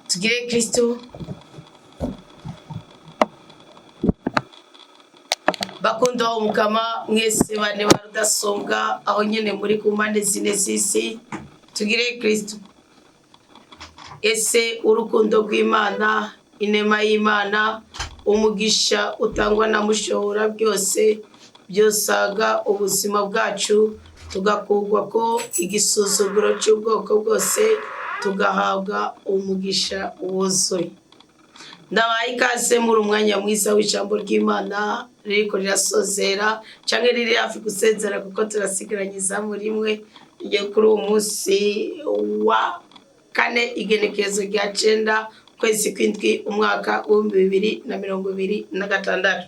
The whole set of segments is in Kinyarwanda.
tugire Kristo. Bakunda umukama mwese bane barudasonga aho nyene muri ku mpande zine z'isi, tugire Kristo. Ese urukundo rw'Imana, inema y'Imana, umugisha utangwa na mushobora byose byosaga ubuzima bwacu, tugakugwa ko igisuzuguro cy'ubwoko bwose, tugahabwa umugisha wuzuye. Ndabaye ikaze muri umwanya mwiza w'ijambo ry'Imana ririko rirasozera canke riri hafi gusezera, kuko turasigaranye izamu rimwe ryo kuri uwo munsi wa kane igenekerezo rya 9 kwezi kw'indwi umwaka wa 2026.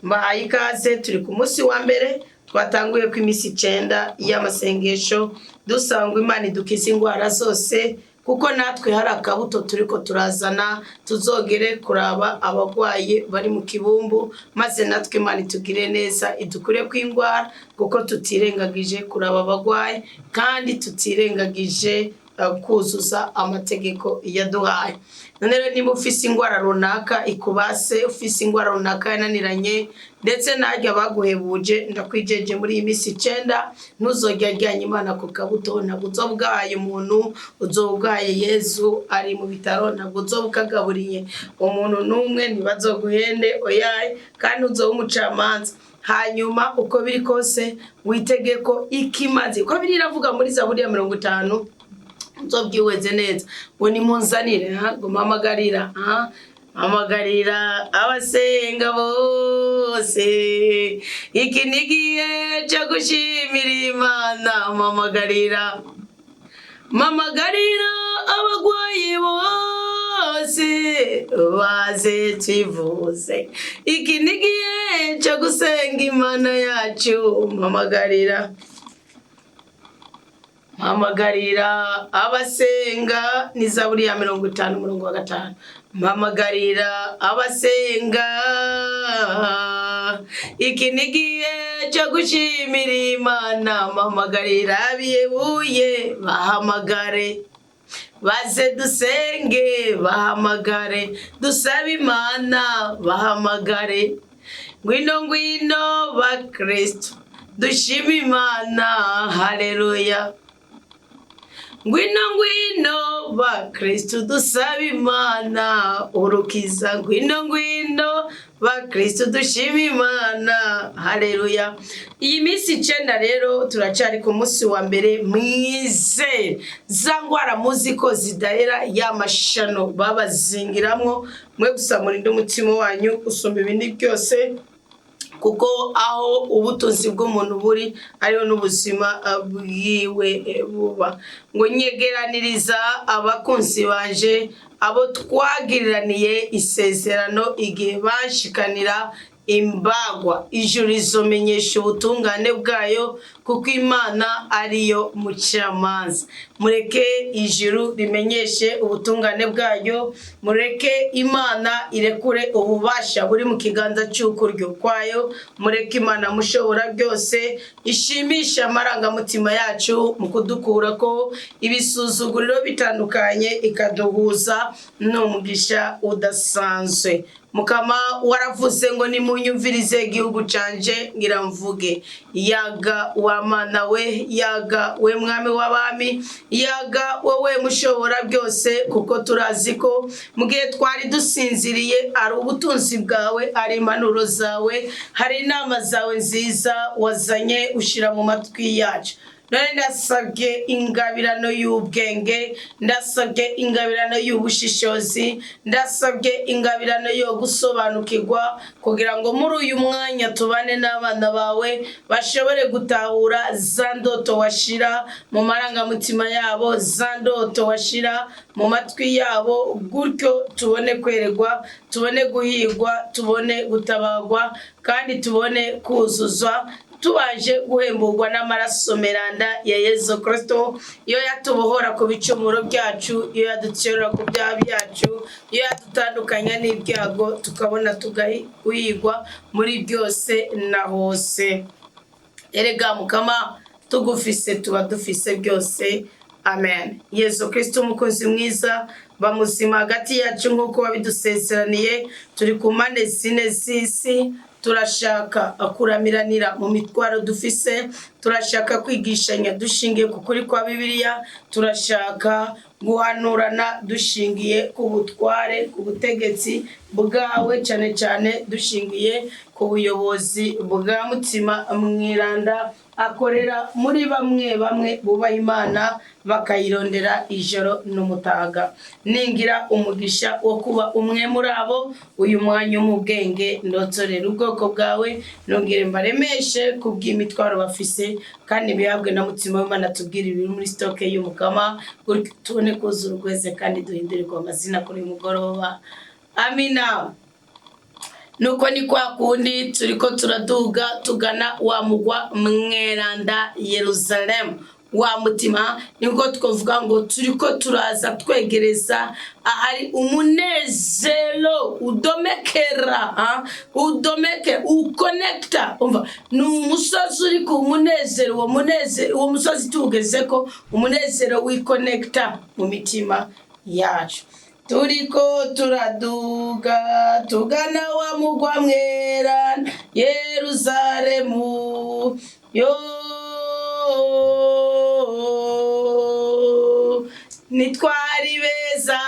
Mbahaye ikaze, turi ku munsi wa mbere twatanguye ku imisi 9 y'amasengesho dusanga Imana idukiza ingwara zose, kuko natwe hari akabuto turiko turazana tuzogere kuraba abagwaye bari mu kibumbu, maze natwe Imana itugire neza idukure kw'ingwara, kuko tutirengagije kuraba abagwaye kandi tutirengagije kuzuza amategeko yaduhaye. None rero niba ufise ingwara runaka ikubase, ufise ingwara runaka yananiranye ndetse narya baguhebuje, ndakwijeje muri iyi misi 9 ntuzojyajyanye Imana ku kabuto, ntabwo uzobwaye umuntu, uzobwaye Yezu ari mu bitaro, ntabwo uzobukagaburiye umuntu n'umwe, ntibazoguhende oyaye, kandi uzoba umucamanza. Hanyuma uko biri kose witegeko ikimazi, uko biri iravuga muri Zaburi ya 50 nzobyiweze neza ngo nimunzanire ngo mpamagarira amagarira abasenga bose, iki nigihe cyo gushimira Imana. Mpamagarira abagwayi bose baze twivuze, iki nigihe cyo gusenga Imana yacu. Mpamagarira abasenga, ni Zaburi ya 50:5. Mpamagarira abasenga, iki nigihe cyo gushimira Imana. Mpamagarira abiyebuye bahamagare, baze dusenge bahamagare, dusabe Imana bahamagare. Ngwino ba Kristo dushime Imana, haleluya. Ngwino ba Kristo dusabe Imana urukiza. Ngwino ba Kristo dushime Imana, haleluya. Iyi misi 9 rero turacari ku munsi wa mbere mwize. Za ngwara muziko zidahera y'amashano babazingiramwo, mwe gusa murinde umutima wanyu usumba ibindi byose, kuko aho ubutunzi bw'umuntu buri ariho n'ubuzima bwiwe buba. Ngo nyegeraniriza abakunzi banje, abo twagiriraniye isezerano igihe bashikanira imbagwa. Ijuru rizomenyesha ubutungane bwayo, kuko Imana ariyo mucamanza. Mureke ijuru rimenyeshe ubutungane bwayo, mureke Imana irekure ububasha buri mu kiganza cy'ukuryo kwayo, mureke Imana mushobora byose ishimisha amarangamutima yacu mu kudukura ko ibisuzuguriro bitandukanye, ikaduhuza n'umugisha udasanzwe. Mukama waravuze ngo nimunyumvirize igihugu canje ngira mvuge. Yaga wa Mana we, yaga we mwami w'abami, yaga wowe mushobora byose, kuko turazi ko mu gihe twari dusinziriye ari ubutunzi bwawe, ari impanuro zawe, hari inama zawe nziza wazanye ushira mu matwi yacu. None ndasabye ingabirano y'ubwenge, ndasabye ingabirano y'ubushishozi, ndasabye ingabirano yo gusobanukirwa, kugira ngo muri uyu mwanya tubane n'abana bawe bashobore gutahura za ndoto washira mu marangamutima yabo, za ndoto washira mu matwi yabo, gutyo tubone kweregwa, tubone guhigwa, tubone gutabagwa, kandi tubone kuzuzwa, tubaje guhemburwa n'amaraso meranda ya Yesu Kristo, iyo yatubohora ku bicumuro byacu, iyo yaducyura ku byaha byacu, iyo yadutandukanya n'ibyago, tukabona tugahigwa muri byose na hose. Erega Mukama tugufise tuba dufise byose, amen. Yesu Kristo umukozi mwiza bamuzima hagati yacu nk'uko wabidusezeraniye, turi ku mpande zine z'isi, turashaka akuramiranira mu mitwaro dufise, turashaka kwigishanya dushingiye ku kuri kwa Bibiliya, turashaka guhanurana dushingiye ku butware, ku butegetsi bwawe, cyane cyane dushingiye ku buyobozi bwa Mutima Mweranda akorera muri bamwe bubaha Imana bakayirondera ijoro n'umutaga. Ningira umugisha wo kuba umwe muri abo, uyu mwanya mu bwenge ndotsorera ubwoko bwawe, nongere mbaremeshe kubw'imitwaro bafise, kandi bihabwe na Mutima w'Imana tubwire ibiri muri stoke y'umukama, tubone kuzura urweze kandi duhindurirwa amazina kuri mugoroba. Amina. Nuko ni kwa kundi turiko turaduga tugana wa mugwa mweranda Yerusalemu, wa mutima, niko twovuga ngo turiko turaza twegereza ahari umunezero udomekera, uconnecta. Umva, ni umusozi uri ku munezero, uwo musozi tugezeko, umunezero wiconnecta mu mitima yacu. Turiko turaduga tugana wa mugwa mweranda Yerusalemu, yo nitwari beza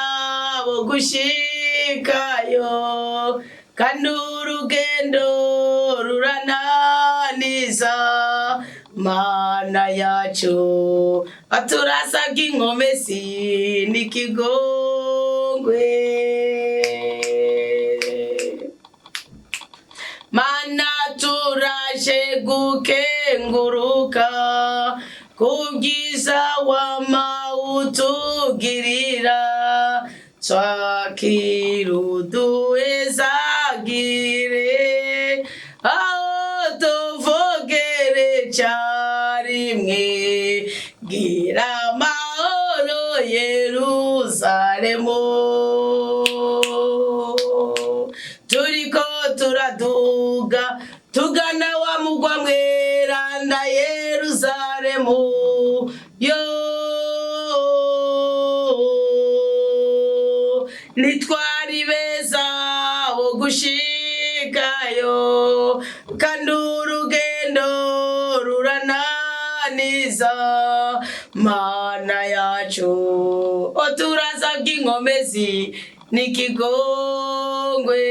bo gushikayo, kandi urugendo rurananiza. Mana yacu aturasabwa inkomezi n'ikigongwe, Mana turaje gukenguruka kubwiza wamawutugirira, twakira uduhezagire aho tuvogere carimwe, gira amahoro Yerusalemu. Turiko turaduga tugana wa mugwa mweranda Yerusalemu, yo nitwari beza bo gushikayo, kandi urugendo rurananiza. Mana yacu oturasabwa inkomezi n'ikigongwe,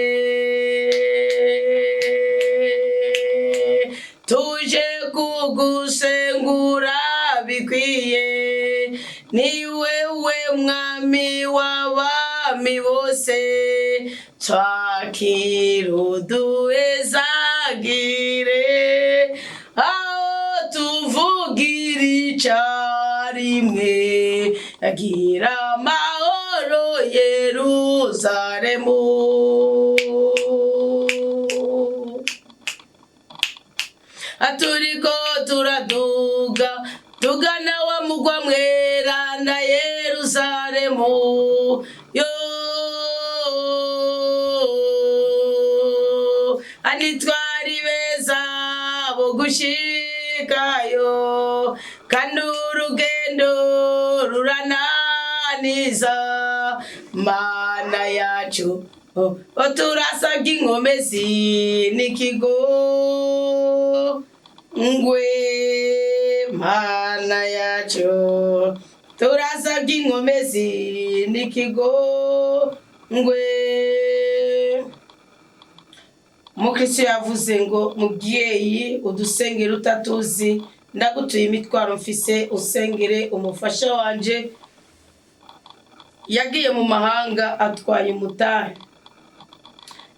tuje kugusengura bikwiye, ni wewe mwami w'abami bose, twakira uduhezagire aho tuvugira icarimwe, agira amahoro Yerusalemu. Turiko turaduga tugana wa mugwa mweranda Yerusalemu, yo anitwari beza bo gushikayo, kandi urugendo rurananiza. Mana yacu turasabwa inkomezi n'ikigongwe, Mana yacu turasabwa inkomezi n'ikigongwe. Mukristo yavuze ngo mubyeyi udusengere utatuzi, ndagutuye imitwaro mfise, usengere umufasha wanje yagiye mu mahanga atwaye umutahe,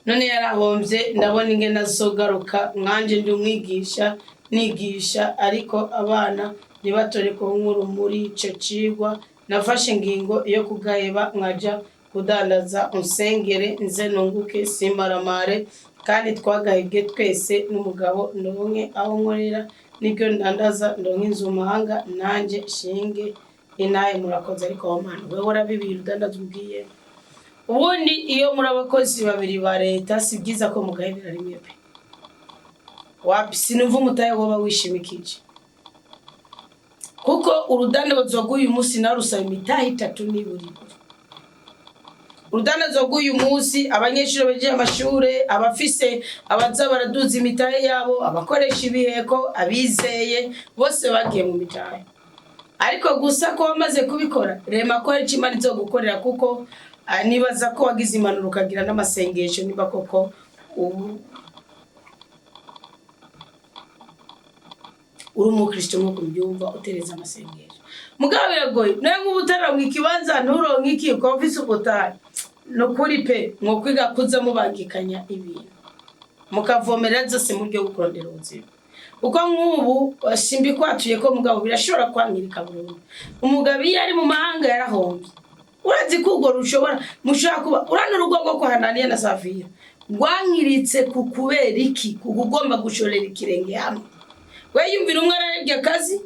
none yarahombye, ndabona ingene azogaruka. Mwanje ndi umwigisha nigisha, ariko abana ntibatoreko nk'urumuri ico cigwa, nafashe ingingo yo kugaheba nkaja kudandaza. Unsengere nze nunguke simaramare, kandi twagahebwe twese n'umugabo, ndonke aho nkorera nibyo ndandaza, ndonke inzu mu mahanga nanje shinge inaye. Murakoze. Ariko wa Mana wewe urabibira udandaza ubwiye, ubundi iyo muri abakozi babiri ba leta si byiza ko mugahebera rimwe pe. Wapi, sinumva umutahe woba wishimikije kuko urudandazo rw'uyu munsi narusaba imitahe 3 niburi. Urudandazo rw'uyu munsi abanyeshuri bagiye amashure, abafise abaza baraduza imitahe yabo, abakoresha ibiheko, abizeye bose bagiye mu mitahe. Ariko gusa ko wamaze kubikora rema ko ari Imana izo gukorera, kuko nibaza ko wagize impanuro ukagira n'amasengesho niba koko uri umukristo nko kubyumva utereza amasengesho. Mugabo biragoye nawe nk'ubutara mu ikibanza nturonke iki ko office ubutari no kuri pe mwo kwiga kuza mubangikanya ibintu mukavomera zose mu buryo bukurondera ubuzima. Uko nk'ubu simbi kwatuye ko mugabo birashobora kwangirika burundu. Umugabo iyo ari mu mahanga yarahombye, urazi kugo rushobora mushaka kuba urana urugo rwo kwa Hananiya na Safira rwangiritse kukubera iki kugomba gushorera ikirenge hamwe. We yumvira umwe ararya akazi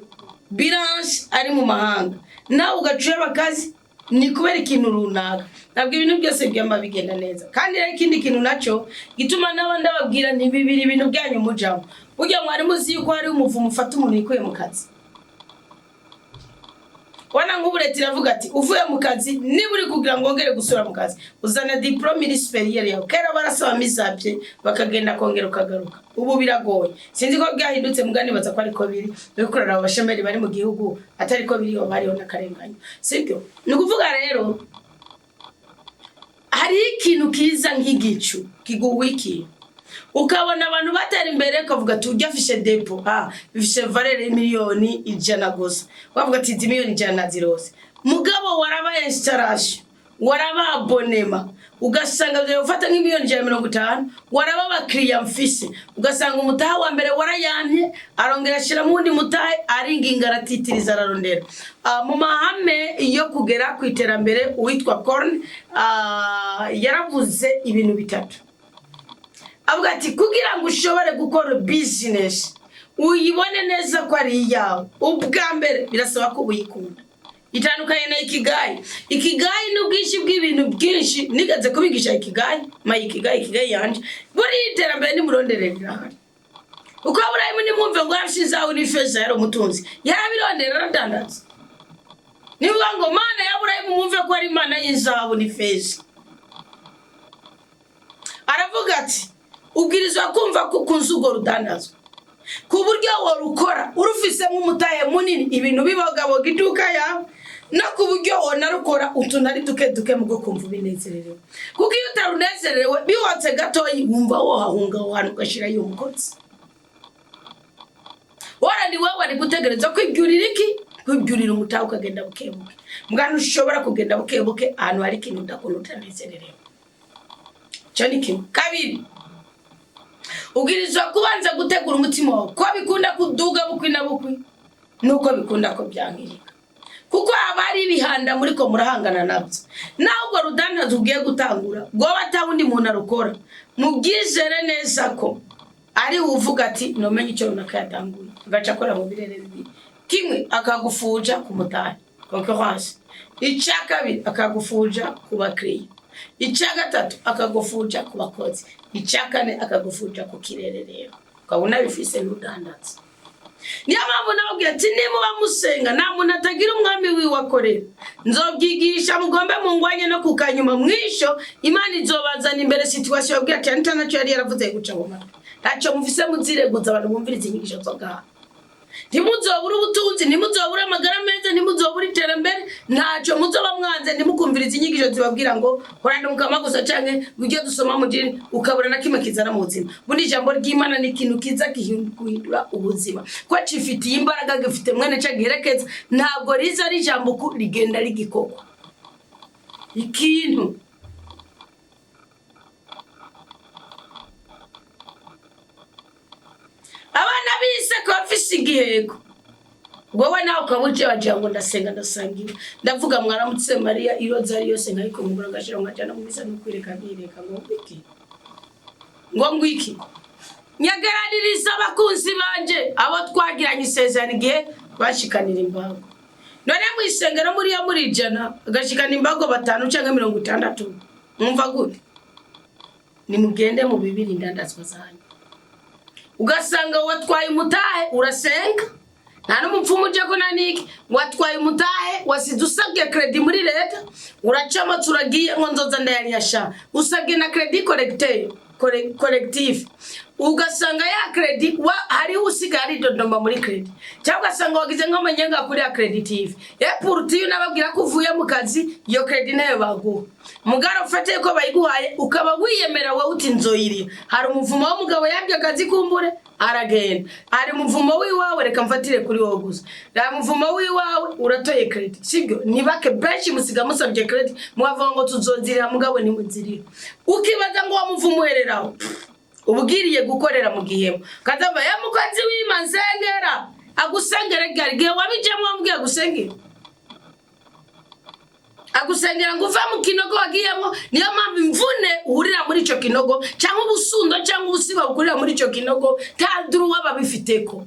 Bilanche ari mu mahanga nawe ugacuye abakazi ni kubera ikintu runaka. Ntabwo ibintu byose byamba bigenda neza, kandi rero ikindi kintu naco gituma n'abandi babwira ntibibiri ibintu byanyu mujamo. Burya mwari muzi yuko hari umuvumo ufata umuntu yikuye mu kazi. Wana nk'ubureti ravuga ati uvuye mu kazi niburi kugira ngo ngere gusura mu kazi uzana diplome iri superieur yawe. Kera barasaba misabye bakagenda kongera ukagaruka. Ubu biragoye, sinzi ko byahindutse mugani baza ko ariko biri bikorera abashemeri bari mu gihugu atari ko biri bariho n'akarenganyo, sibyo? Ni kuvuga rero hari ikintu kiza nk'igicu kiguwiki ukabona abantu batera imbere kavuga tujya afishe depo bifishe valeur miliyoni 100 gusa, bavuga ati miliyoni 100 zirose. Mugabo waraba installation waraba abonema ugasanga byo ufata nk'imiliyoni 150 waraba abakiriya mfise ugasanga umutaha wa mbere warayanye arongera ashira mu wundi mutahe aringinga aratitiriza ararondera. Mu mahame yo kugera ku iterambere uwitwa Korn yaravuze ibintu bitatu. Avuga ati kugira ngo ushobore gukora business uyibone neza ko ari iyawe ubwa mbere birasaba ko uyikunda. Itandukanye na ikigayi n'ubwinshi bw'ibintu byinshi nigaze kubigisha ikigayi yanje buri iterambere ni muronderera hari. Uko Abrahamu ni mwumve ngo yashiza uri feza yari umutunzi yarabirondera aradandaza. Nivuga ngo Mana ya Abrahamu mwumve ko ari Imana y'inzahabu ni feza. Aravuga ati ubwirizwa kumva ko kunzugo rudandazo ku buryo warukora urufise mu mutaye munini ibintu bibagabo giduka yawe no ku buryo onarukora utunari duke mu gukumva binezererewe. Kuko iyo utarunezerewe biwatse gatoyi wumva wohahunga wohanu gashira y'umukozi. Wara ni wewe ari gutegereza kwibyurira iki kwibyurira umutahe ukagenda bukebuke. Mugana ushobora kugenda bukebuke ahantu hari ikintu udakunda utanezererewe. Cyane ikintu kabiri ubwirizwa kubanza gutegura umutima wawe ko bikunda kuduga bukwi na bukwi nuko bikunda ko byangirika, kuko abari bihanda muri ko murahangana nabyo. Naho ubwo rudandazo ugiye gutangura ngo batawundi muntu arukora mubwizere neza ko ari uvuga ati nomenye icyo runaka yatanguye agaca akora mu birere bibiri. Kimwe akagufuja ku mutahe concurrence, icya kabiri akagufuja ku bakiriya, icya gatatu akagufuja ku bakozi, icya kane akagufuja ku kirere. Rero ukabona bifise n'udandaza. Niyo mpamvu nababwira ati nimuba musenga nta muntu atagira umwami wiwakorera nzobyigisha mugombe mungwanye no kukanyuma mwisho Imana izobazana imbere situation yabwira ati ntanacho yari yaravuze guca mu matwi ntacyo mufise muzireguza abantu bumviriza inyigisho zo ngaha. Ntimuzobura ubutunzi, ntimuzobura amagara meza, ntimuzobura iterambere, ntacyo muzoba mwanze ntimukumviriza inyigisho zibabwira ngo horanda mukama gusa canke ujye dusoma mu dini ukabura na kimwe kizana mu buzima. Bundi ijambo ry'Imana ni ikintu kiza guhindura ubuzima ko cifitiye imbaraga gifite mwene ca giherekeza, ntabwo riza ari ijambo ku rigenda rigikoko ikintu. Abana bise ko afise igihego wowe nawe ukabuje waje ngo ndasangiwe ndavuga mwaramutse Maria iroza ari yose nkayiko mugura ngashira ngajana mu bisa no kwireka bireka ngo iki ngo ngwiki nyagaraririza abakunzi banje abo twagiranye isezerano igihe bashikanira imbago. None mu isengero muri ya muri jana agashikana imbago 5 cyangwa 60 mwumva gute? Ni mugende mu bibiri ndandazwa zanyu ugasanga watwaye umutahe urasenga nta n'umupfumu uje ko naniki watwaye umutahe wasidusabye credit muri leta uracamo turagiye ngo nzoza ndayari yasha usabye na credit collective ugasanga ya credit hari usigari dodoma muri credit cyangwa ugasanga wagize nk'amanyanga kuri ya creditive pourtant nababwira ko uvuye mu kazi iyo credit nayo baguha mugaro ufate ko bayiguhaye ukaba wiyemera wowe uti nzoyiri hari umuvumo w'umugabo yabye akazi kumbure aragenda hari umuvumo wiwawe reka mfatire kuri wowe gusa la muvumo wiwawe uratoye credit sibyo nibake benshi musiga musabye credit mwavuga ngo tuzozirira mugabo ni muzirira ukibaza ngo wamuvumo hereraho ubugiriye gukorera mu gihemo kadava ya mukazi w'imanzengera agusengera garige wabijemo wambwiye agusengera ngo uva mu kinogo wagiyemo niyo mpamvu imvune uhurira muri ico kinogo cyangwa ubusundo cyangwa ubusiba ukurira muri ico kinogo taduru wababifiteko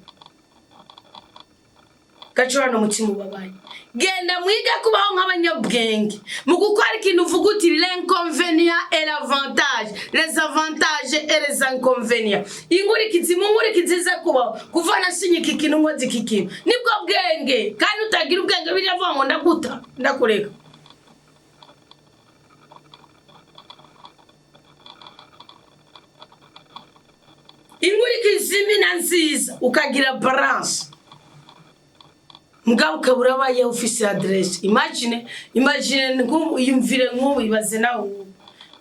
gacurano mutima ubabaye genda mwiga kubaho nk'abanyabwenge mu gukora ikintu uvuga uti l'inconvénient et l'avantage les avantages et les inconvénients ingurikizi mu ngurikizi za kubaho kuvana sinyika ikintu ngozi kikintu nibwo bwenge kandi utagira ubwenge biravuga ngo ndaguta ndakureka ingurikizi mina nziza ukagira balance mugabo kabura baye office address imagine yumvire nk'ubu ibaze nawe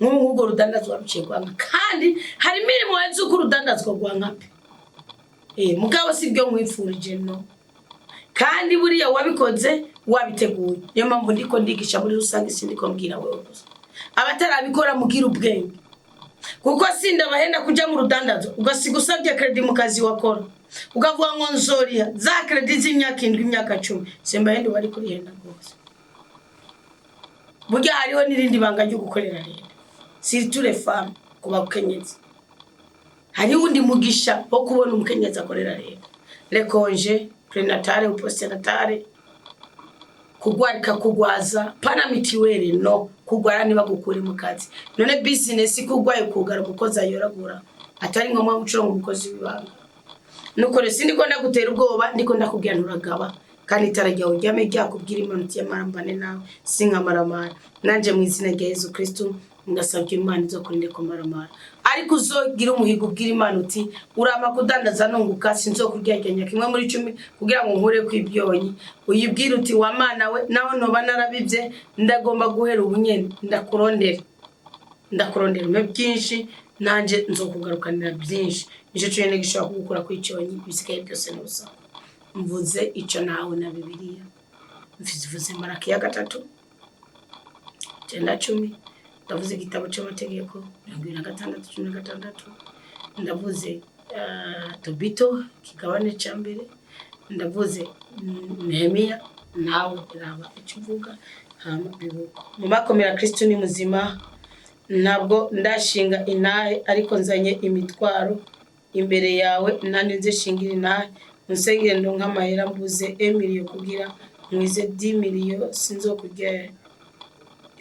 nk'ugo rudandazwa ruciye kwanga kandi hari mirimo yazo ku rudandazwa rwankape mugabo sibyo mwifurije no kandi buriya wabikoze wabiteguye niyo mpamvu ndiko ndigisha muri rusange sindiko mbwira wewe abatarabikora mugira ubwenge kuko sinda bahenda kuja mu rudandazo ugasiga usabye credit mu kazi wakora ugavuga ngo nzoriya za credit z'imyaka 7 imyaka 10 semba yende bari kuri henda rwose burya hariho nirindi banga ryo gukorera rero surtout les femmes kuba ukenyezi hari undi mugisha wo kubona umukenyezi akorera rero le congé prénatal ou postnatal kugwarika kugwaza pana mitiwere no kugwara niba gukure mu kazi none business kugwaye kugara umukozi ayoragura atari ngomwa gucura umukozi wibanga nuko resi ndiko ndagutera ubwoba ndiko ndakubwira nturagaba kandi itarajya ujyame ryakubwira imanutse y'amarambane nawe sinkamaramara nanje mu izina rya Yesu Kristo ngasabye Imana zo kurinde ko maramara ariko uzogira umuhigo ubwira Imana uti urama kudandaza nunguka sinzokuryagenya kimwe muri 10 kugira ngo nkure kwibyonyi uyibwira uti wa Mana we naho noba narabibye ndagomba guhera ubunyene ndakurondera me byinshi nanje nzokugarukanira byinshi nico cyene gishobora kugukora kwicyonyi bisigaye byose n'ubusa mvuze ico nawe na Bibiliya mvuze Maraki ya 3 10 ndavuze igitabo cy'amategeko 26 ndavuze Tobito kigabane cya mbere ndavuze Nehemiya nawe raba ikivuga mu makomera Kristo ni muzima ntabwo ndashinga inahe ariko nzanye imitwaro imbere yawe nani nze shingira inahe unsengere ndo nk'amahera mbuze 1 million kugira mwize 10 million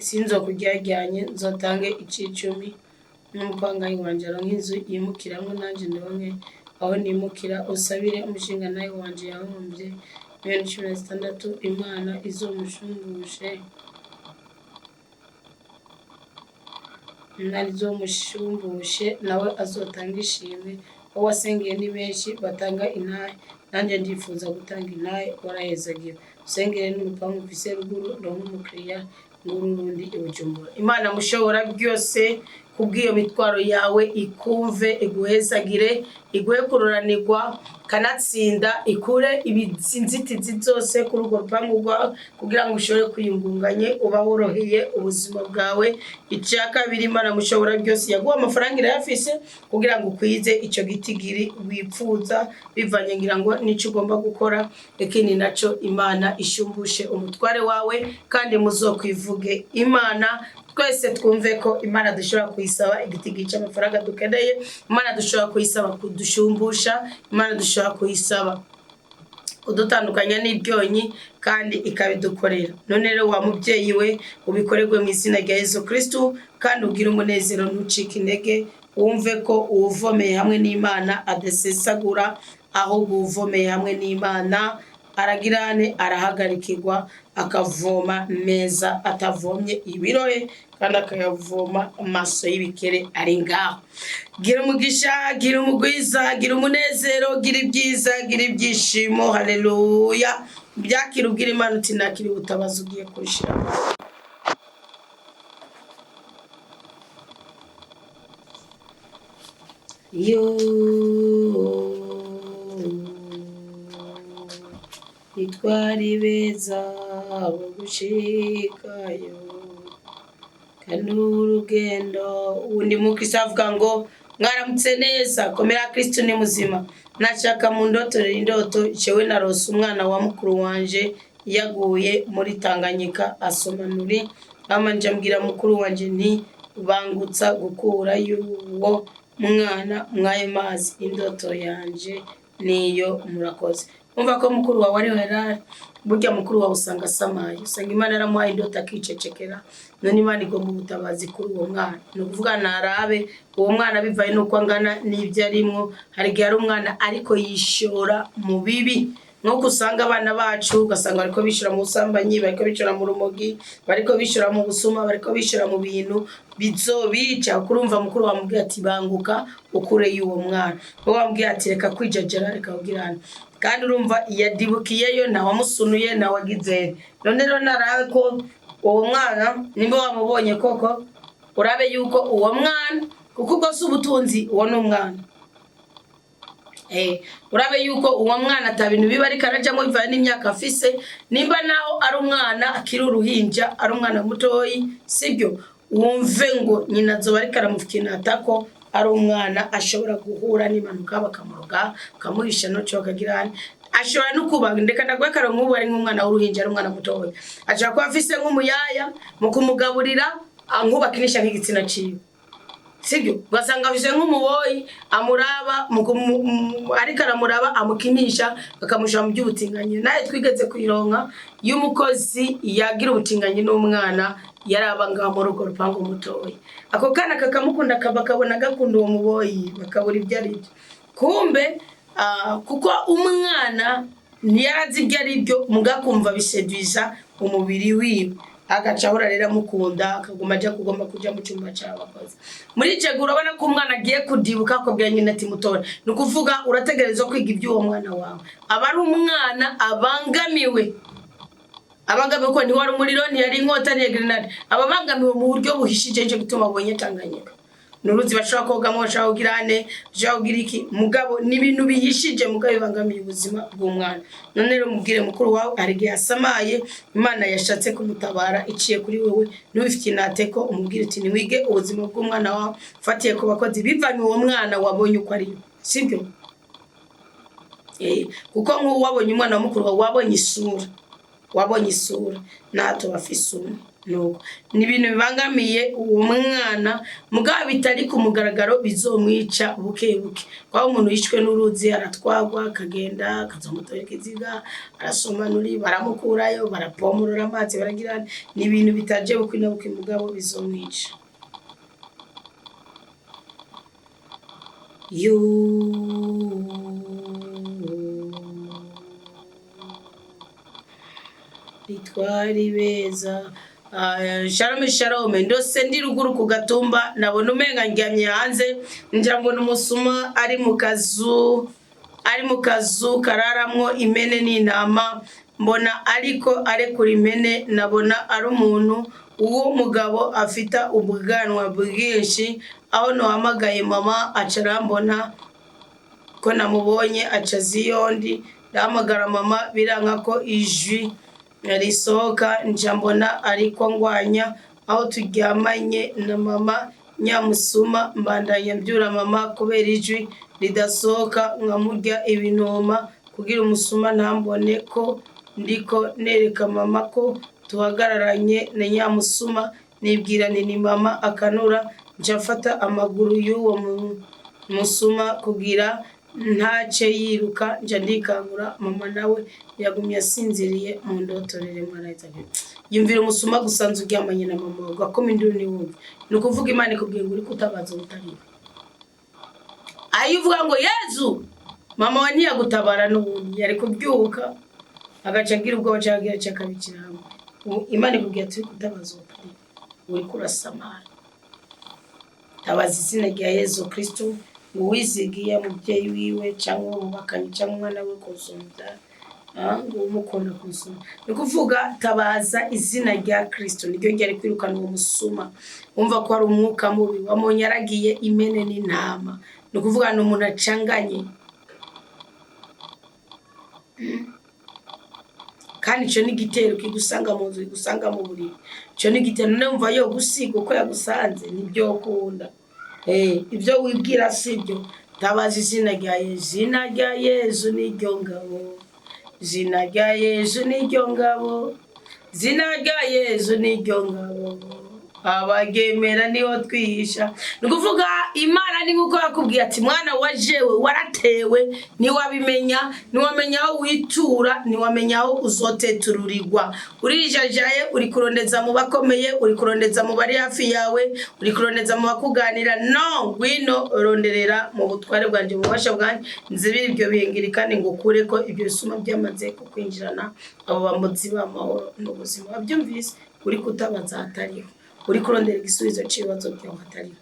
sinzokujyajyanye nzotange 10 n'umupangayi wanje nk'inzu yimukiramo nanje ndonke aho nimukira usabire umushinga naye wanje yahombye 16 Imana izomushumbushe nawe azotanga ishimwe aho wasengeye ni benshi batanga inahe nanje ndifuza gutanga inahe warahezagiye usengere n'urupangu ufise ruguru ndo nk'umukiriya ngurundi ibujumbura Imana mushobora byose kubwiyo mitwaro yawe ikumve iguhezagire iguhe kuroranirwa kanatsinda ikure ibizinzitizi zose kuri urwo rupangu rwawe kugira ngo ushobore kwiyungunganye uba woroheye ubuzima bwawe icyaka biri Imana mushobora byose yaguha amafaranga irayafise kugira ngo ukwize icyo gitigiri wipfuza bivanye ngira ngo nico ugomba gukora ikindi naco Imana ishumbushe umutware wawe kandi muzokwivuge Imana twese twumve ko Imana dushobora kuyisaba igitigi cy'amafaranga dukeneye Imana dushobora kuyisaba kudushumbusha Imana dushobora kuyisaba kudutandukanya n'ibyonyi kandi ikabidukorera none rero wa mubyeyi we ubikorerwe mu izina rya Yesu Kristo kandi ugira umunezero ntucike intege wumve ko uvomeye hamwe n'Imana adesesagura ahubwo uvomeye hamwe n'Imana aragirane arahagarikirwa akavoma meza atavomye ibirohe kandi akayavoma amaso y'ibikere ari ngaho. Gira umugisha, gira umugwiza, gira umunezero, gira ibyiza, gira ibyishimo. Haleluya. Byakira ubwira Imana uti nakiri ubutabazi ugiye kurishira. Itwari beza bugushikayo kanuru urugendo. Undi mukristo avuga ngo mwaramutse neza, komera Kristo ni muzima. Nashaka mu indoto jewe narose umwana wa mukuru wanje yaguye muri Tanganyika asomanuri amanje mbwira mukuru wanje nti bangutsa gukura yuwo mwana mwaye mazi. Indoto yanje niyo murakoze. Umva ko mukuru wawe ari werari, burya mukuru wawe usanga samaye, usanga Imana yaramuhaye indoto akicecekera, none Imana igomba ubutabazi kuri uwo mwana. No kuvuga narabe uwo mwana bivaye nuko angana n'ibyo arimwo. Hari gihe ari umwana ariko yishora mu bibi, nkuko usanga abana bacu ugasanga bariko bishora mu busambanyi, bariko bishora mu rumogi, bariko bishora mu busuma, bariko bishora mu bintu bizobica. Kurumva mukuru wamubwiye ati banguka ukure y'uwo mwana, bo wamubwiye ati reka kwijajara, reka kugirana. Kandi urumva yadibukiyeyo na wamusunuye na wagize. None rero narabe ko uwo mwana nimba wamubonye koko urabe yuko uwo mwana kuko bwose ubutunzi uwo n'umwana. Urabe yuko uwo mwana atabintu biba ariko arajyamo bivaye n'imyaka afise. Nimba naho ari umwana akiri uruhinja, ari umwana mutoyi, sibyo wumve ngo nyina azoba ariko aramufikina atako ari umwana ashobora guhura n'impanuka bakamuroga kamuhisha no cyo kagirana. Ashobora no kuba ndeka ndagwe karo nk'ubu ari nk'umwana w'uruhinja, ari umwana mutoyi, ashobora kuba afise nk'umuyaya mu kumugaburira ankubakinisha nk'igitsina ciwe, sibyo ugasanga afise nk'umuboyi amuraba ariko aramuraba amukinisha akamushira mu by'ubutinganyi. Naye twigeze kwironka y'umukozi yagira ubutinganyi n'umwana yarabanga mu rugo rupango mutoyi. Ako kana kakamukunda kabakabona gakunda uwo muboyi bakabura ibyo ari byo. Kumbe kuko umwana ntiyarazi ibyo ari byo mugakumva biseduiza umubiri wiwe, agaca ahora rero mukunda akaguma aja kugomba kuja mu cyumba cy'abakozi. Muri ico urabona ko umwana agiye kudibuka akobwira nyina ati mutore, nukuvuga urategerezwa kwiga ibyo uwo mwana wawe. Aba ari umwana abangamiwe, abangamiwe ko ntiwari umuriro, ntiyari inkota, ntiyari grenade, ababangamiwe mu buryo buhishije nje gutuma abonye Tanganyika. Nuruzi bashobora kogamo, bashobora kugirane, bashobora kugira iki, mugabo n'ibintu bihishije mugabo bibangamiye ubuzima bw'umwana. None rero mubwire mukuru wawe ari gihe asamaye, Imana yashatse kumutabara iciye kuri wewe, n'ubifite inateko umubwire uti niwige ubuzima bw'umwana wawe fatiye ku bakozi bivanye uwo mwana wabonye uko ari, sibyo? Kuko nk'uwabonye umwana wa mukuru wawe wabonye isura nato bafise umwe. Nuko ni ibintu bibangamiye uwo mwana mugabo bitari ku mugaragaro bizomwica buke buke. Kwa umuntu yishwe n'uruzi aratwagwa akagenda akazomutora ikiziga arasomanuri baramukurayo barapomorora amazi baragirana, ni ibintu bitaje bukwina buke mugabo bizomwica. Itwari beza. Shalom ndose ndi ruguru ku Gatumba, nabona umenga ngyamye hanze ngira ngo n'umusuma ari mu kazu kararamwo imene n'intama, mbona ariko arekura imene, nabona ari umuntu uwo mugabo afita ubwanwa bwinshi. Aho nohamagaye mama acarambona ko namubonye acaziyondi, ndahamagara mama biranka ko ijwi risohoka, njambona ariko ngwanya. Aho turyamanye na mama nyamusuma mbandanya mbyura mama kubera ijwi ridasohoka, nkamurya ibinoma kugira umusuma ntambone ko ndiko nereka mama ko tuhagararanye na nyamusuma. Nibwira ni mama akanura, njafata amaguru y'uwo musuma kugira ntace yiruka, nja ndikangura mama nawe yagumye asinziriye mu ndotorere. Mwarahita yumvira umusuma gusanzwe uryamanye na mama wawe gakoma induru ni wumva. Nukuvuga Imana ikubwiye ngo uri kutabaza ubutari. Ayivuga ngo Yezu mama wa ntiyagutabara n'ubundi yari kubyuka agaca agira ubwoba cyagira cyakabikiramo. Imana ikubwiye turi kutabaza ukuri uri kurasamara. Tabaza izina rya Yesu Kristo ngo wizigiye mubyeyi wiwe cyangwa mubakanye cyangwa umwana we kuzumva ngo umukunda kuzuma. Ni kuvuga tabaza izina rya Kristo niryo ryari kwirukana uwo musuma. Umva ko ari umwuka mubi wamonye aragiye imene n'intama. Ni kuvuga no umuntu acanganye. Kandi cyo ni gitero kigusanga mu nzu gusanga mu buriri. Cyo ni gitero numva yo gusiga uko yagusanze nibyo ukunda. Ibyo wibwira sibyo. Tabaza izina rya Yesu. Izina rya Yesu niryo ngabo. Izina rya Yesu niryo ngabo. Izina rya Yesu niryo ngabo. Abagemera niho twihisha. Ni kuvuga Imana ni nkuko yakubwiye ati mwana wajewe waratewe niwabimenya niwamenya aho witura niwamenya aho uzotetururirwa. Urijajaye uri kurondeza mu bakomeye uri kurondeza mu bari hafi yawe uri kurondeza mu bakuganira no gwino ronderera mu butware bwanje mu basha bwanje nzibira ibyo bihengirikane ngo kure ko ibyo bisuma byamaze kukwinjirana abo bamuzi b'amahoro n'ubuzima babyumvise uri kutabaza hatariho uri kurondera igisubizo cy'ibibazo byawe hatariho.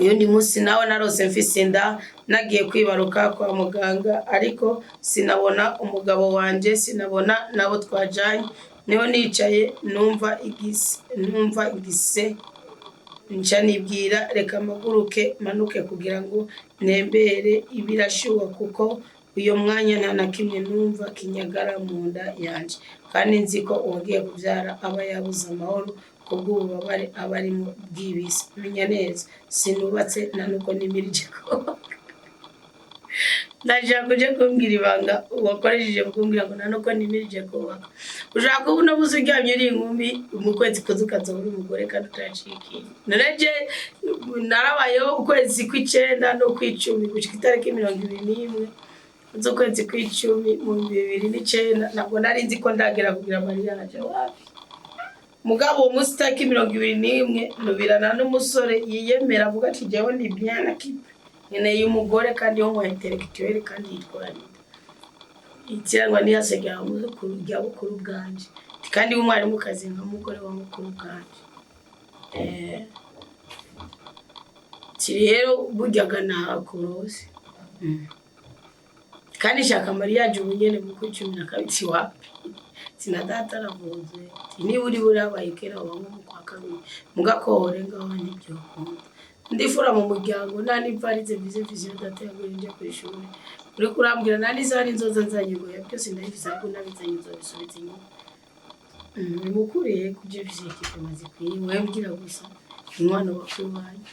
Uyu ndi munsi nawe narose mfise inda nagiye kwibaruka kwa muganga ariko sinabona umugabo wanje sinabona nabo twajanye niho nicaye numva igise nca nibwira reka maguruke manuke kugira ngo nembere ibirashuwa kuko uyo mwanya nta na kimwe numva kinyagara mu nda yanje kandi nzi ko ugiye kubyara aba yabuze amahoro kubw'ububabare abari mu bwibisi. Menya neza sinubatse nanuko nimirije ko ndashaka kuje kumbwira ibanga wakoresheje kumbwira ngo nanuko nimirije ko ushaka kubuno buzigamye uri inkumi mu kwezi kuzukaza uri umugore kandi utaciki nareje narabayeho ukwezi kw'icenda no kw'icumi gushika itariki 21 z'ukwezi kw'icumi mu 2009 nabwo nari nzi ko ndagera kugira Maria naje wapi mugabo umunsi tariki 21 nubirana n'umusore yiyemera avuga ati jewe ndi byana kipe nkeneye umugore kandi wo mu intellectuel kandi yitwaranira ikirangwa ni yasega mu kurya bukuru bwanje kandi umwari mu kazi nka mugore wa mukuru bwanje rero buryaga na kurose kandi shaka Maria je ubunyene mu 12 wapi sinadata ravuze ni uri abayikera bamwe mu kwa kabiri mugakore ngaho nibyo ndifura mu muryango nani varize vize datego nje kwishuri uri kurambwira nani zari nzoza nzanyego ya byose ndabifisa ko nabizanye nzobisubitse ni mukuriye kuje visite kimaze kwiwe mbwira gusa umwana wakubanye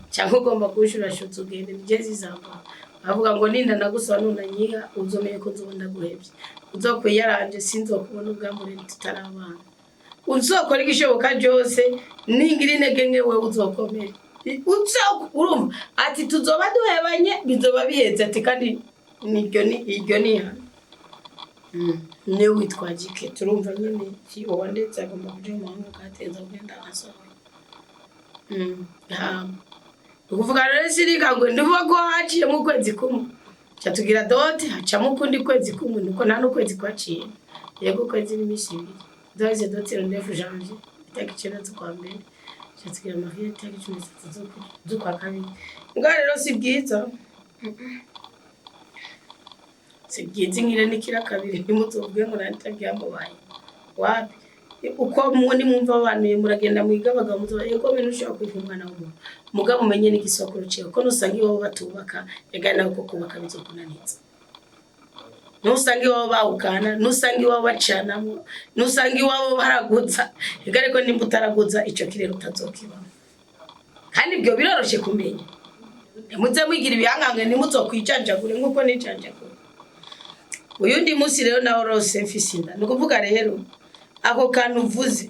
cyangwa ugomba kushura shotso gende ngezi zamba avuga ngo ninda nagusaba nunanyiga uzomeye ko nzobonda guhebye uzokwiyaranje sinzokubona ubwambure tutarabana uzokora igishoboka byose ningira intege nkewe uzokomera urumva ati tuzoba duhebanye bizoba biheze ati kandi iryo ni hano ne witwagike turumva nyine ki wandetse agomba kuja mu mahanga kateza kugenda asohoye ukuvuga rero sirika ngo ndivuga ko haciye mu kwezi kumwe cyatugira dote hacamo kundi kwezi kumwe nuko nta n'ukwezi kwaciye yego kwezi n'imisi ibiri doze dote le 9 janvier itariki 9 z'ukwa mbere cyatugira Maria itariki 13 z'ukwa kabiri ngaho rero si bwiza si bwiza nkire nikira kabiri nimutubwe ngo nantagiye amubaye wapi uko mwoni mwumva abantu muragenda mwigabaga muzo yego bintu ushaka kwifumana umuntu mugabo umenye n'igisokoro cyo ko nusangi wabo batubaka yagana uko kubaka bizokunanitsa nusangi wabo bawukana nusangi wabo bacanamo nusangi wabo baragutsa igare ko nimba utaraguza ico kirero utazokiba kandi ibyo biroroshe kumenya muze mwigira ibihangange nimuzokwicanjagure nkuko nicanjagure uyundi munsi rero naho rose mfisinda nukuvuga rero ako kantu uvuze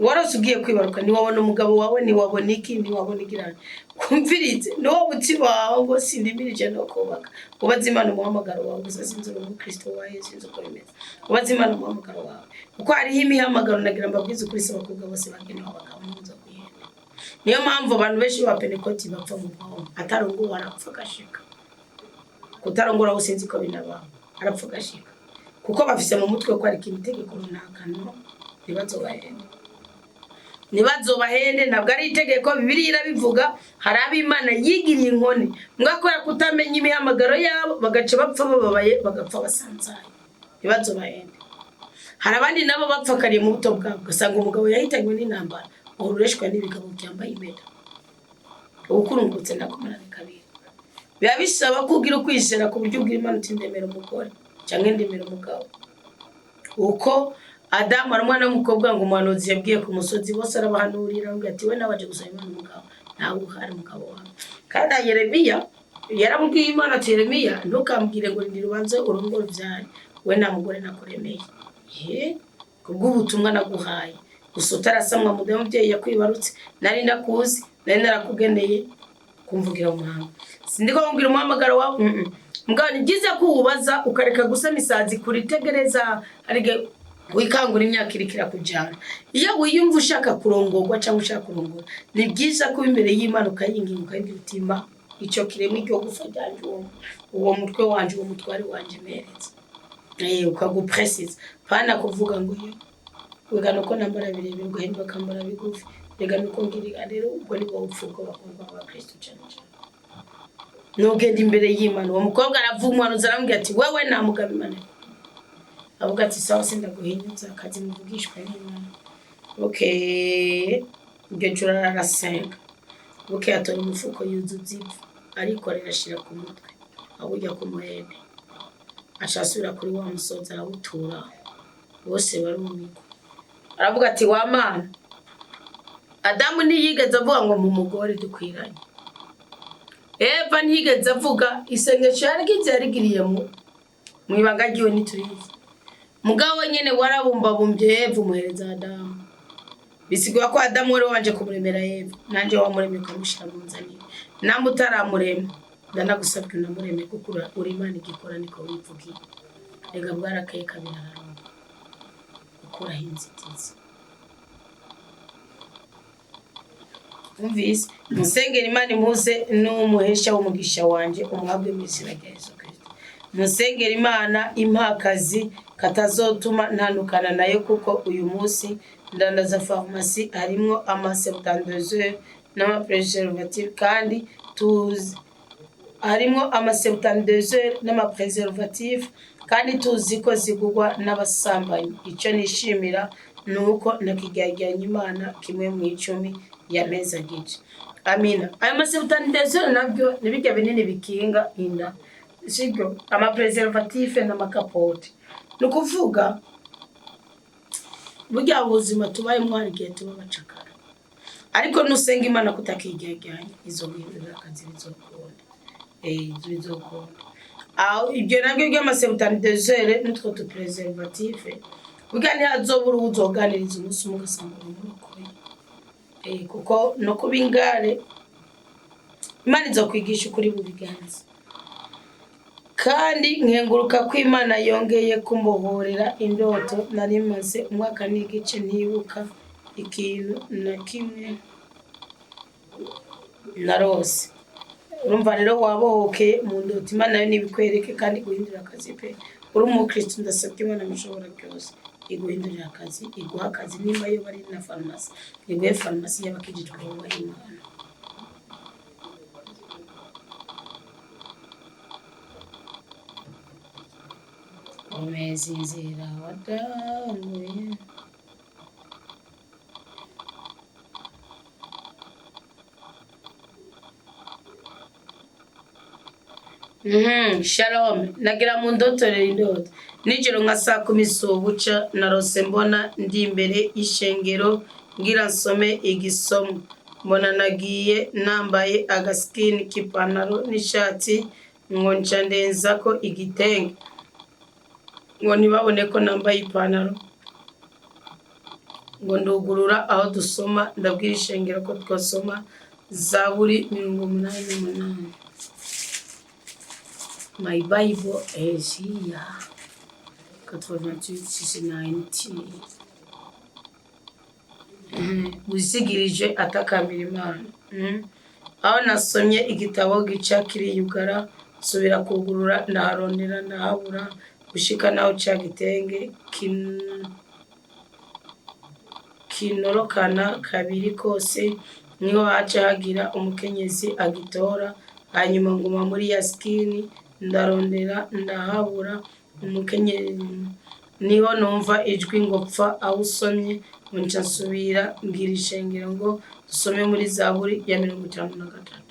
warose ugiye kwibaruka ni wabona umugabo wawe ni wabona iki ni wabona igirane kumvirize no buti wawe ngo sindimirije no kubaka ubazimana umuhamagaro wawe gusa sinzura mu Kristo wa Yesu nzo kwemeza ubazimana umuhamagaro wawe uko ari imihamagaro nagira mbabwiza kuri se bakobwa bose bagenewe abagabo n'inzo niyo mpamvu abantu benshi ba Pentecote bapfa mu bwonko atarongo warapfa gashika kutarongora usinzi ko binaba arapfuka shika kuko bafise mu mutwe ko ari itegeko runaka no ntibazobahende ntabwo ari itegeko Bibiliya irabivuga hari ab'Imana yigiriye inkoni mwakora kutamenya imihamagaro yabo bagaca bapfa bababaye bagapfa basanzaye ntibazobahende hari abandi nabo bapfakariye mu buto bwabo gasanga umugabo yahitanywe n'intambara urureshwa n'ibigabo byambaye impeta ukurungutse nakomarana kabiri biba bisaba kugira ukwizera ku buryo bw'Imana utindemera umugore cyangwa ndemera umugabo uko Adamu aramwana n'umukobwa ngo umuhanuzi yabwiye ku musozi bose arabahanurira ngo ati we nabaje gusaba Imana umugabo ntawe uhari umugabo wawe kandi Yeremiya yaramubwiye Imana ati Yeremiya ntukambwire ngo ndi rubanze urongore byari we nta mugore nakuremeye kubw'ubutumwa naguhaye gusa utarasamwa mu mubyeyi yakwibarutse nari ndakuzi nari narakugeneye kumvugira umuhanga sindiko kumbwira umuhamagaro wawe mugabo ni byiza ko ubaza ukareka gusama isazi kuritegereza arige wikangura imyaka irikira kujana iyo wiyumva ushaka kurongorwa cyangwa ushaka kurongora ni byiza ko imbere y'Imana ukayinginga ukayibitima icyo kiremwe cyo gufajyanje uwo mutwe wanje uwo mutwari wanje meretse ukagupresiza pana kuvuga ngo yo wega nuko nambara birebire ugahindwa kambara bigufi rega nuko ngiri rero ubwo ni bwo upfuko bakundwa ba Kristo cyane nugenda imbere y'Imana uwo mukobwa aravumwa uzaramubwira ati wewe nta mugabo Imana avuga ati sawa sindaguhinyuza akazi muvugishwa n'Imana iryo joro arasenga atora umufuko yuzuza ivu ariko rirashira ku mutwe ahujya ku muhende ashasubira kuri wa musozi arawutura bose barumiko aravuga ati wa Mana Adamu ntiyigeze avuga ngo mu mugore dukwiranye Eva ntiyigeze avuga isengesho yarigiriye mu ibanga ryiwe niturize mugabo nyene warabumbabumbye Eva umuhereza Adamu bisigwa ko Adamu wari wanje kumuremera Eva nanje wamuremye ukamushira mu nzani namwe utaramurema ndanagusabye unamureme kuko uri Imana igikora niko wivugiye rega bwarakaye kabirararo ukora hinzitizi umvise musengera Imana impuze n'umuhesha w'umugisha wanje umuhabwe mu izina rya Yesu Kristo musengera Imana impakazi katazotuma ntandukana nayo kuko uyu munsi ndandaza farumasi harimo amasebutandoze n'amapreservative kandi tuzi harimo amasebutandoze n'amapreservative kandi tuzi ko zigugwa n'abasambanyi icyo nishimira nuko nakigajyanye Imana kimwe mu 10 yameza gice amina ayo masebutandoze nabyo nibijya binini bikinga inda sibyo amapreservative n'amakapote nukuvuga burya ubuzima tubayemo hari gihe tuba bacakara ariko nusenga Imana kutakijyajyanye izo bihindura akazi bizokunda bizokunda ibyo nabyo by'amasebutandoze n'utwo tupreservative burya ntihazobura uzoganiriza umunsi mugasanga umukoye kuko no kubingare Imana izokwigisha ukuri mu biganza kandi nkenguruka ko Imana yongeye kumbohorera indoto nari maze umwaka n'igice ntibuka ikintu na kimwe narose urumva rero wabohoke mu ndoto Imana nayo nibikwereke kandi guhindura akazi pe uri umukristo ndasabye Imana mushobora byose iguhindurira akazi iguha akazi nimba yo bari na farumasi iguhe farumasi y'abakijijwe wowe Imana umezinzira wadamuye Shalom nagira mu ndoto indoto nijoro nka saa 10 sobuca narose mbona ndi imbere y'ishengero ngira nsome igisomo mbona nagiye nambaye agaskin kipantaro n'ishati ngo nca ndenza ko igitenge ngo nibabone ko nambaye ipantaro ngo ndugurura aho dusoma ndabwira ishengero ko twasoma Zaburi 88. My Bible is here. 88:90. Wizigirije atakambira Imana. Aho nasomye igitabo gica kiriyugara subira kugurura ndarondera ndahabura gushika naho ca gitenge kinorokana kabiri kose niho haca hagira umukenyezi agitora hanyuma nguma muri ya skini ndarondera ndahabura umukenyezi niho numva ijwi ngo pfa awusomye nca nsubira mbwira ishengero ngo dusome muri Zaburi ya 53.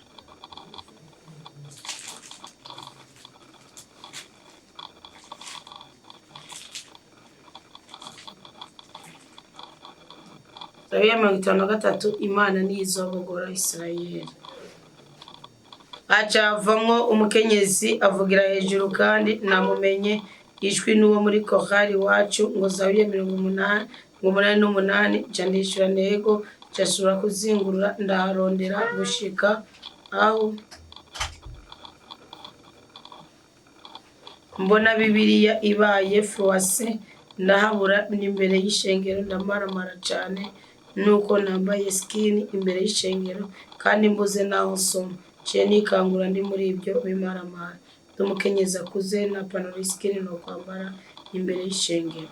Zaburi ya 53 Imana nizobogora Isirayeli. Acavamwo umukenyezi avugira hejuru kandi namumenye ijwi n'uwo muri Korali wacu ngo Zaburi ya 88 candishura ntego cyasura kuzingurura ndaharondera gushika aho mbona Bibiliya ibaye froisse ndahabura n'imbere y'ishengero ndamaramara cyane nuko nambaye skin imbere y'ishengero kandi mbuze naho soma ciye nikangura ndi muri ibyo bimaramara tumukenyeza kuze na panori skin no kwambara imbere y'ishengero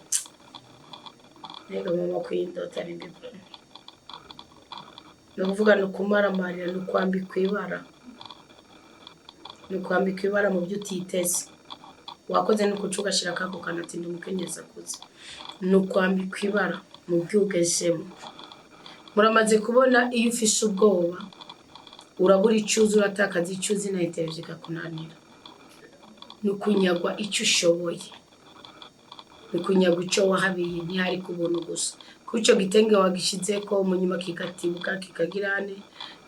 nega mama kwindota rindi no kuvuga no kumaramarira no kwambika ibara mu byo utiteze wakoze no kucugashira kako kanatinde umukenyeza kuze no kwambika ibara mu byugezemo muramaze kubona iyo ufishe ubwoba urabura icyuzi uratakaza icyuzi na interview kakunanira no kunyagwa icyo ushoboye no kunyagwa icyo wahabiye ntihari kubona gusa kucyo gitenge wagishize ko munyuma kikatibuka kikagirane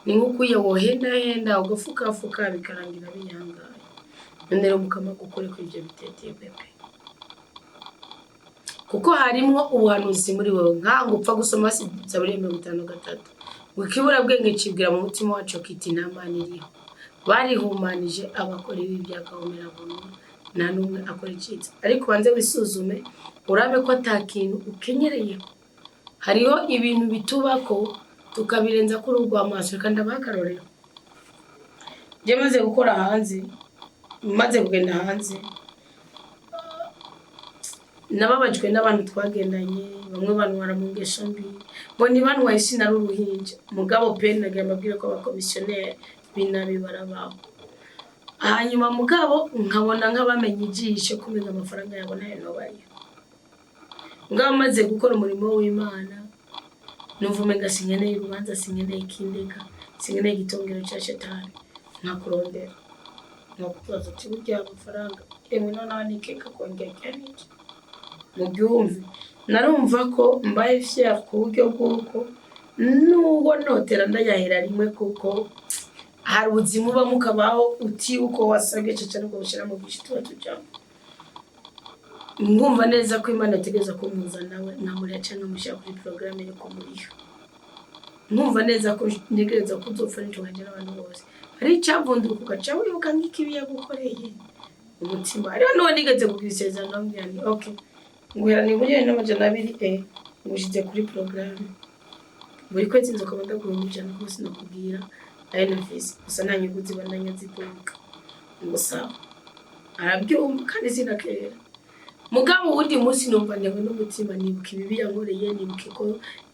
ni nkukuye wohenda ugafuka bikarangira biyangaye ndero mukama gukore ko ibyo biteteye pepe kuko harimwo ubuhanuzi muri wewe nkango upfa gusoma Zaburi ya 53 ukibura bwenge cibwira mu mutima wacu kiti namani iriho barihumanije abakora ibi byagahomera buntu nta numwe akora icitse ariko banze wisuzume urabe ko atakintu ukenyereye hariho ibintu bitubako tukabirenza kuri urw'amaso kandi abakarorero je maze gukora hanze maze kugenda hanze nababajwe n'abantu twagendanye bamwe banwara mu ngesho mbi ngo ni bantu wahisi na ruruhinja mugabo pe nagira mabwire ko abakomisiyoneri binabi barabaho hanyuma mugabo nkabona nk'abamenye ijisho kumenya amafaranga yabona yanobaye ngabo maze gukora umurimo w'Imana numvume ngasinyeneye urubanza sinyeneye ikindeka sinyeneye igitongero cya shetani nkakurondera nakubaza ati burya amafaranga emwe none keka kongera cyane mu byumve narumva ko mbaye fier ku buryo bw'uko n'ubwo notera ndayahera rimwe kuko hari ubuzima uba mukabaho uti uko wasabye cyane ngo ushira mu bishito tujamo ngumva neza ko Imana itegeza ko muza nawe namuri cyangwa mushya kuri programme yo kumuriho ngumva neza ko ntegereza kuzopfa nituganje n'abantu bose hari icyavunduruka ugaca wibuka nk'ikibi yagukoreye umutima ariyo none nigeze kugwisezerano mbiyani okay ngwera ni muri 200 ngushize kuri programme buri kwezi nzokomanda guhumujana hose no kubwira ayinafisi gusa nta nyugu zibandanya zitunga ngusa arabyumva kandi sinakera mugabo wundi munsi numva nyawe n'umutima nibuka ibibi yankoreye nibuka ko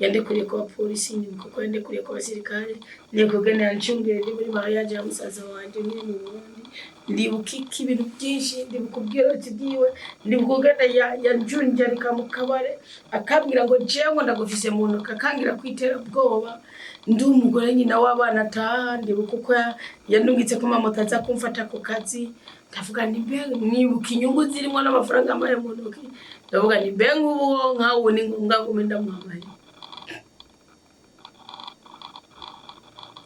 yandekuriye ko abapolisi nibuka ko yandekuriye ko abasirikare nekugene yancungere muri mariage ya musaza wanje nyine mu Burundi ndibuka ibintu byinshi ndibukubwira ati diwe ndibukugana yanjunja rikamukabare akabwira ngo jewe ndagufise mu ntoka kangira kwitera bwoba ndi umugore nyina w'abana ndibuka ko yandungitse ko mamota aza kumfata ku kazi ndavuga ni mbega nibuka inyungu zirimo n'amafaranga amaye mu ntoki ndavuga ni mbega ubu nkawo ni ngombwa kumenda muhamari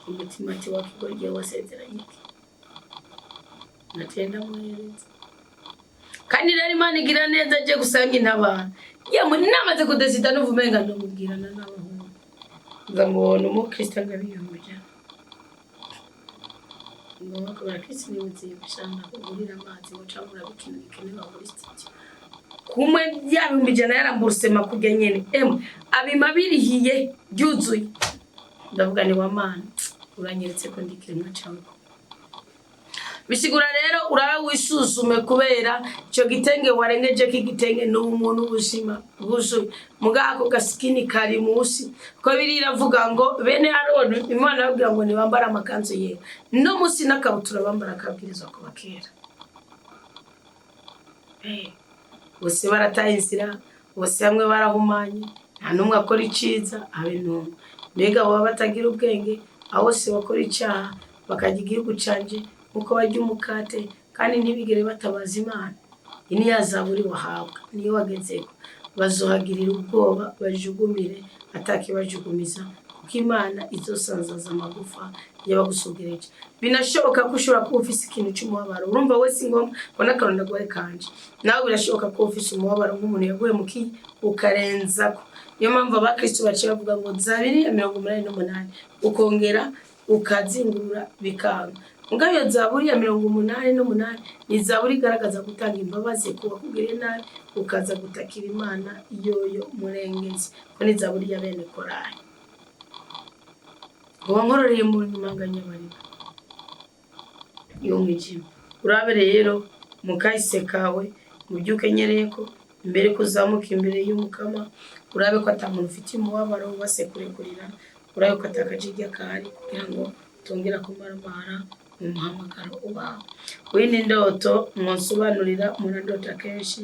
umutima ati wakigorye wasezeranye natenda muhereza kandi rero Imana igira neza aje gusanga intabara muri namaze kudesida n'uvumenga ndamubwirana n'abahungu ngamubona umukristo ngabiyumvira ngo bakora Kristo ni muziye gushanga kugurira amazi ngo camura bikintu bikenewe muri studio kumwe yabimbijana yaramburse makujya nyene abima birihiye byuzuye ndavuga ni wa Mana uranyeretse ko ndikiremwa cyawe bisigura rero urabe wisuzume kubera icyo gitenge warengeje k'igitenge ni umuntu ubuzima bwuzuye mugako gasikini kari musi ko biri iravuga ngo bene Aroni Imana yabwira ngo nibambara amakanzu ye no musi n'akabutura bambara kabwirizwa ko bakera bose barataye inzira bose hamwe barahumanye nta numwe akora iciza abe numwe mbega baba batagira ubwenge aho se bakora icyaha bakajya igihugu canje uko barya umukate kandi ntibigere batabaza Imana ini yazaburi wahabwa niyo wagezeko bazohagirira ubwoba bajugumire atakibajugumiza kuko Imana izosanzaza amagufa y'abagusugereje binashoboka ko ushobora kuba ufise ikintu cy'umubabaro urumva wese ngombwa bona karonda gwaye kanje nawe birashoboka ko ufise umubabaro nk'umuntu yaguye mu ki ukarenzako niyo mpamvu abakristo baciye bavuga ngo Zaburi 188 ukongera ukazingurura bikanga mugabe iyo Zaburi 188 ni Zaburi igaragaza gutanga imbabazi kuba kugire nabi ukaza gutakira Imana yoyo murengezi ko ni Zaburi ya bene Korari wankororeye mu nyumanganya barika yo mwijima urabe rero mu kahise kawe mu byuke nyereye ko imbere kuzamuka imbere y'umukama urabe ko atamuntu ufite umubabaro wasekure kurira urabe ko atakajijya kari kugira ngo tongera kumaramara mu muhamagaro ubaho wini ndoto mwansobanurira munandota kenshi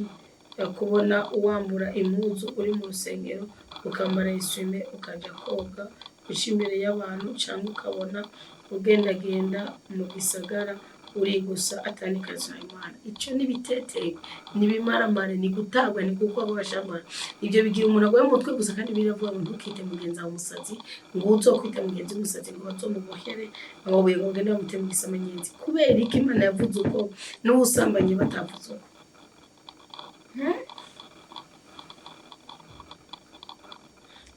yakubona uwambura impuzu uri mu rusengero ukambara isume ukaja koga imbere y'abantu cyangwa ukabona ugendagenda mu gisagara uri gusa atanikaza Imana icyo nibiteteye nibimaramare ni gutagwa ni kuko abashambara ibyo bigira umuntu agwaye umutwe gusa kandi biravuga ngo ntukite mugenza umusazi ngo uzokwita mugenzi umusazi ngo bazomubohere abo buye ngende bamutema igisamenyenzi kubera iki Imana yavuze uko n'ubusambanye batavuze uko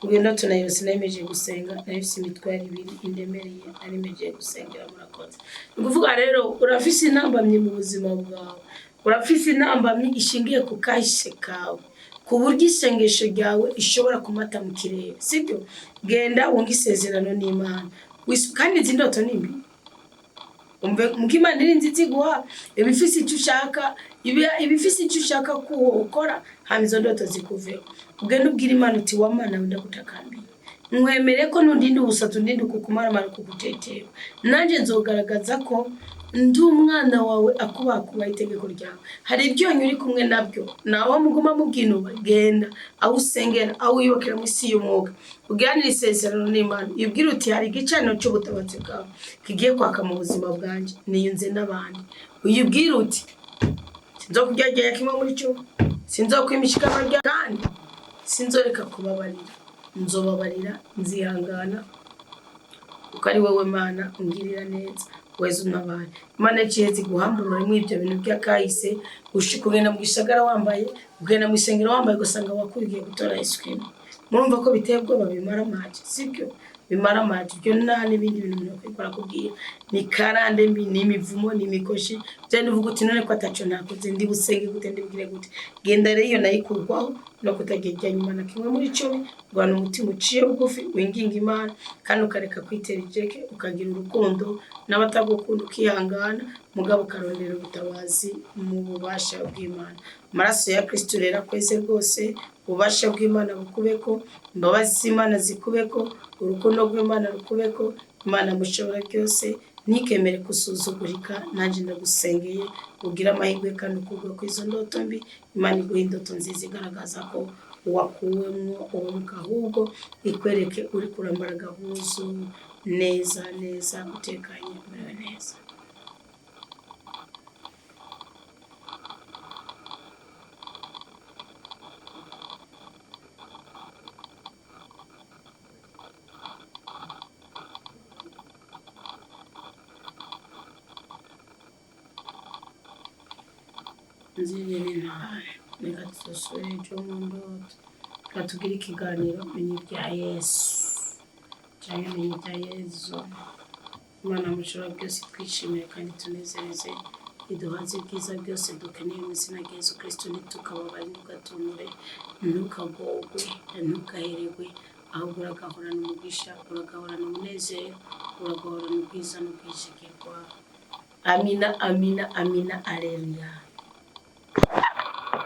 Ugenda tunayo sinemeje gusenga nafise imitwari ibiri indemereye arimeje gusengera murakoze ukuvuga rero urafise intambamye mu buzima bwawe urafise intambamye ishingiye ku kahise kawe ku buryo isengesho ryawe ishobora kumata mu kirere sibyo genda wunga isezerano n'Imana kandi izi ndoto nimbi umve mukimana iri nzizi guha ibifise icyo ushaka ibifise icyo ushaka ko ukora hamizo ndoto zikuveho ugenda ubwira Imana uti wa Mana ndagutakambiye nkwemere ko nundinde ubusatu ndinde kukumaramara kugutetera nanje nzogaragaza ko ndi umwana wawe akubakuba itegeko ryawe hari ibyonyo uri kumwe nabyo nawo muguma mubwinuba genda aho usengera aho uyibokera mu isi y'umwuga uganira isezerano n'Imana yubwira uti hari igicaniro cy'ubutabatsi bwawe kigiye kwaka mu buzima bwanje niyunze n'abandi uyibwira uti sinzokuryagera kimwe muri cyo sinzokwimishika barya kandi sinzoreka kubabarira nzobabarira nzihangana uko ari wowe Mana ungirira neza wezo nabari Imana cyezi guhambura mu ibyo bintu by'akahise ushikugenda mu gisagara wambaye ugenda mu isengero wambaye gusanga wakurigiye gutora ice murumva ko bitebwa babimara maje sibyo bimara maje byo n'ibindi bintu byo kwikora kubwira ni karande mbi n'imivumo n'imikoshi cyane uvuga uti none ko ataco nakoze ndi busenge gute ndibwire gute genda rero nayikurwaho no kutagejya nyuma na kimwe muri cyo rwana umutima uciye bugufi winginga Imana kandi ukareka kwitera ijeke ukagira urukundo n'abatagukunda ukihangana mugabo karondera ubutabazi mu bubasha bw'Imana maraso ya Kristo rera kwese rwose ubasha bw'Imana bukubeko imbabazi z'Imana zikubeko urukundo rw'Imana rukubeko Imana mushobora byose nikemere kusuzugurika nanje ndagusengeye ugira amahirwe kandi ukugwa ko izo ndoto mbi Imana iguha indoto nziza igaragaza ko wakuwemwo uwo ahubwo ikwereke uri kurambara gahuzu neza utekanye umerewe neza nzirire nawe reka tusore cyo mu ndoto katubwira ikiganiro menye bya Yesu cyangwa menye bya Yesu Imana mushobora byose twishimire kandi tunezereze iduhaze bwiza byose dukeneye mu izina rya Yesu Kristo nitukababari ntugatumure ntukagogwe ntugahererwe ahubwo uragahorana umugisha uragahorana umunezero uragahorana ubwiza n'ubwishikirwa Amina, amina, amina, aleluya.